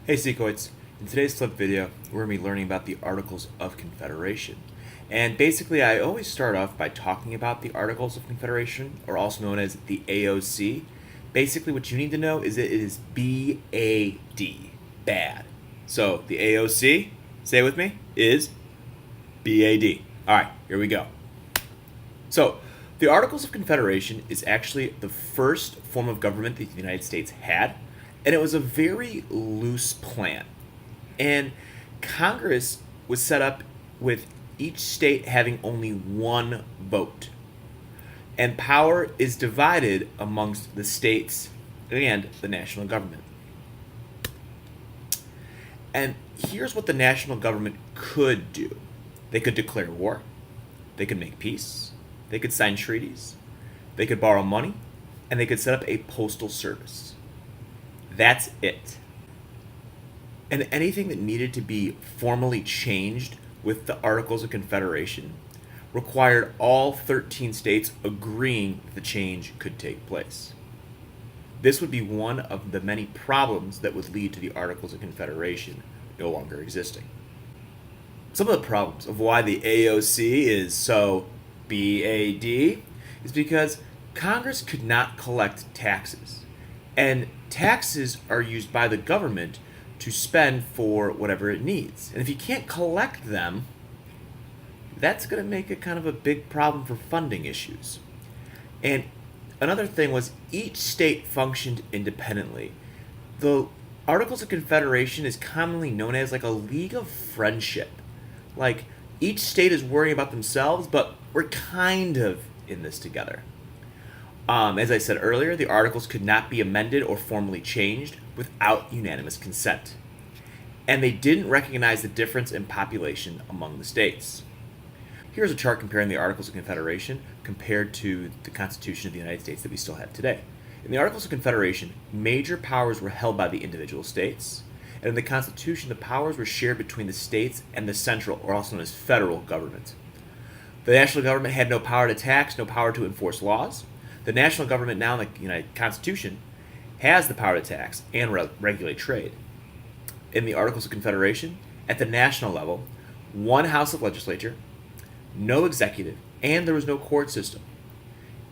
Hey Sequoids, in today's Flipped video, we're going to be learning about the Articles of Confederation. And basically, I always start off by talking about the Articles of Confederation, or also known as the AOC. Basically, what you need to know is that it is B-A-D, bad. So, the AOC, say it with me, is B-A-D. Alright, here we go. So, the Articles of Confederation is actually the first form of government that the United States had, and it was a very loose plan. And Congress was set up with each state having only one vote. And power is divided amongst the states and the national government. And here's what the national government could do. They could declare war. They could make peace. They could sign treaties. They could borrow money. And they could set up a postal service. That's it. And anything that needed to be formally changed with the Articles of Confederation required all 13 states agreeing that the change could take place. This would be one of the many problems that would lead to the Articles of Confederation no longer existing. Some of the problems of why the AOC is so BAD is because Congress could not collect taxes. And taxes are used by the government to spend for whatever it needs. And if you can't collect them, that's going to make it kind of a big problem for funding issues. And another thing was each state functioned independently. The Articles of Confederation is commonly known as like a league of friendship. Like each state is worrying about themselves, but we're kind of in this together. As I said earlier, the Articles could not be amended or formally changed without unanimous consent. And they didn't recognize the difference in population among the states. Here's a chart comparing the Articles of Confederation compared to the Constitution of the United States that we still have today. In the Articles of Confederation, major powers were held by the individual states, and in the Constitution, the powers were shared between the states and the central, or also known as federal, government. The national government had no power to tax, no power to enforce laws. The national government now in the United Constitution has the power to tax and regulate trade. In the Articles of Confederation, at the national level, one house of legislature, no executive, and there was no court system.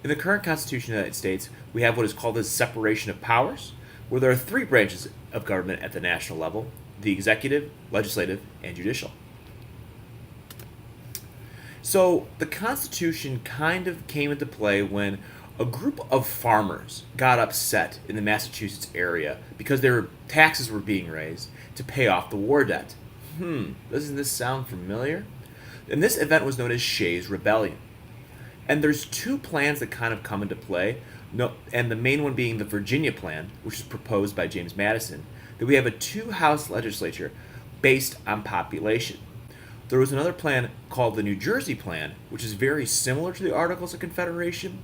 In the current Constitution of the United States, we have what is called the separation of powers, where there are three branches of government at the national level: the executive, legislative, and judicial. So the Constitution kind of came into play when a group of farmers got upset in the Massachusetts area because their taxes were being raised to pay off the war debt. Doesn't this sound familiar? And this event was known as Shays' Rebellion. And there's two plans that kind of come into play, and the main one being the Virginia Plan, which was proposed by James Madison, that we have a two-house legislature based on population. There was another plan called the New Jersey Plan, which is very similar to the Articles of Confederation,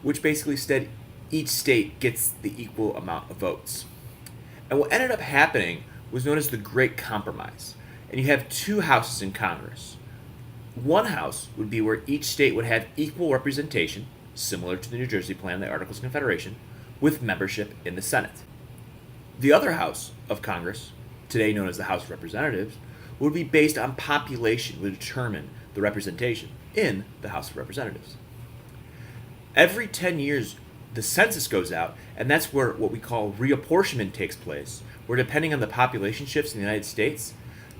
which basically said each state gets the equal amount of votes. And what ended up happening was known as the Great Compromise. And you have two houses in Congress. One house would be where each state would have equal representation, similar to the New Jersey Plan, the Articles of Confederation, with membership in the Senate. The other house of Congress, today known as the House of Representatives, would be based on population, would determine the representation in the House of Representatives. Every 10 years, the census goes out, and that's where what we call reapportionment takes place, where depending on the population shifts in the United States,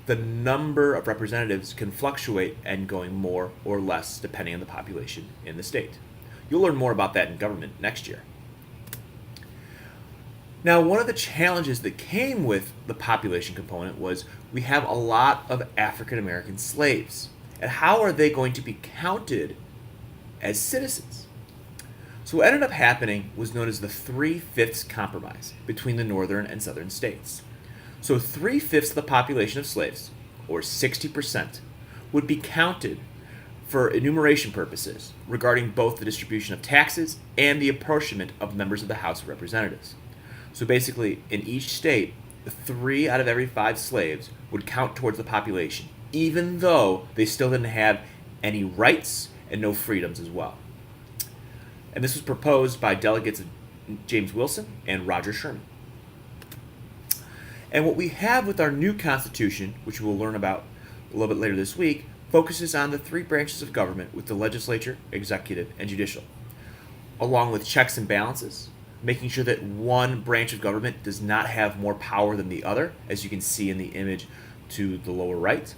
the number of representatives can fluctuate and going more or less depending on the population in the state. You'll learn more about that in government next year. Now, one of the challenges that came with the population component was we have a lot of African American slaves. And how are they going to be counted as citizens? So what ended up happening was known as the 3/5 compromise between the northern and southern states. So 3/5 of the population of slaves, or 60%, would be counted for enumeration purposes regarding both the distribution of taxes and the apportionment of members of the House of Representatives. So basically, in each state, 3 out of every 5 slaves would count towards the population, even though they still didn't have any rights and no freedoms as well. And this was proposed by delegates James Wilson and Roger Sherman. And what we have with our new Constitution, which we'll learn about a little bit later this week, focuses on the three branches of government with the legislature, executive, and judicial, along with checks and balances, making sure that one branch of government does not have more power than the other, as you can see in the image to the lower right.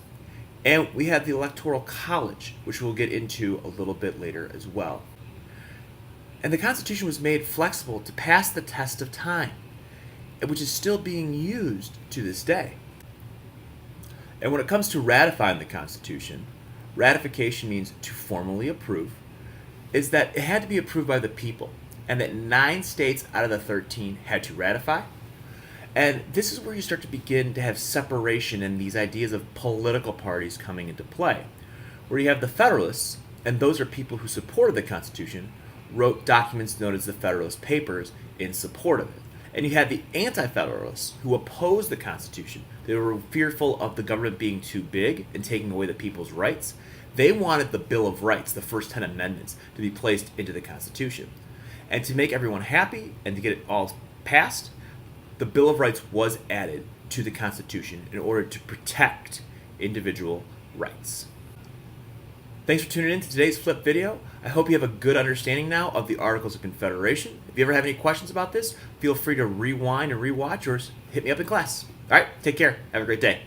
And we have the Electoral College, which we'll get into a little bit later as well. And the Constitution was made flexible to pass the test of time, which is still being used to this day. And when it comes to ratifying the Constitution, ratification means to formally approve, is that it had to be approved by the people, and that 9 states out of the 13 had to ratify. And this is where you start to begin to have separation and these ideas of political parties coming into play, where you have the Federalists, and those are people who supported the Constitution, wrote documents known as the Federalist Papers in support of it. And you had the Anti-Federalists who opposed the Constitution. They were fearful of the government being too big and taking away the people's rights. They wanted the Bill of Rights, the first 10 amendments, to be placed into the Constitution. And to make everyone happy and to get it all passed, the Bill of Rights was added to the Constitution in order to protect individual rights. Thanks for tuning in to today's Flip video. I hope you have a good understanding now of the Articles of Confederation. If you ever have any questions about this, feel free to rewind and rewatch or hit me up in class. All right, take care. Have a great day.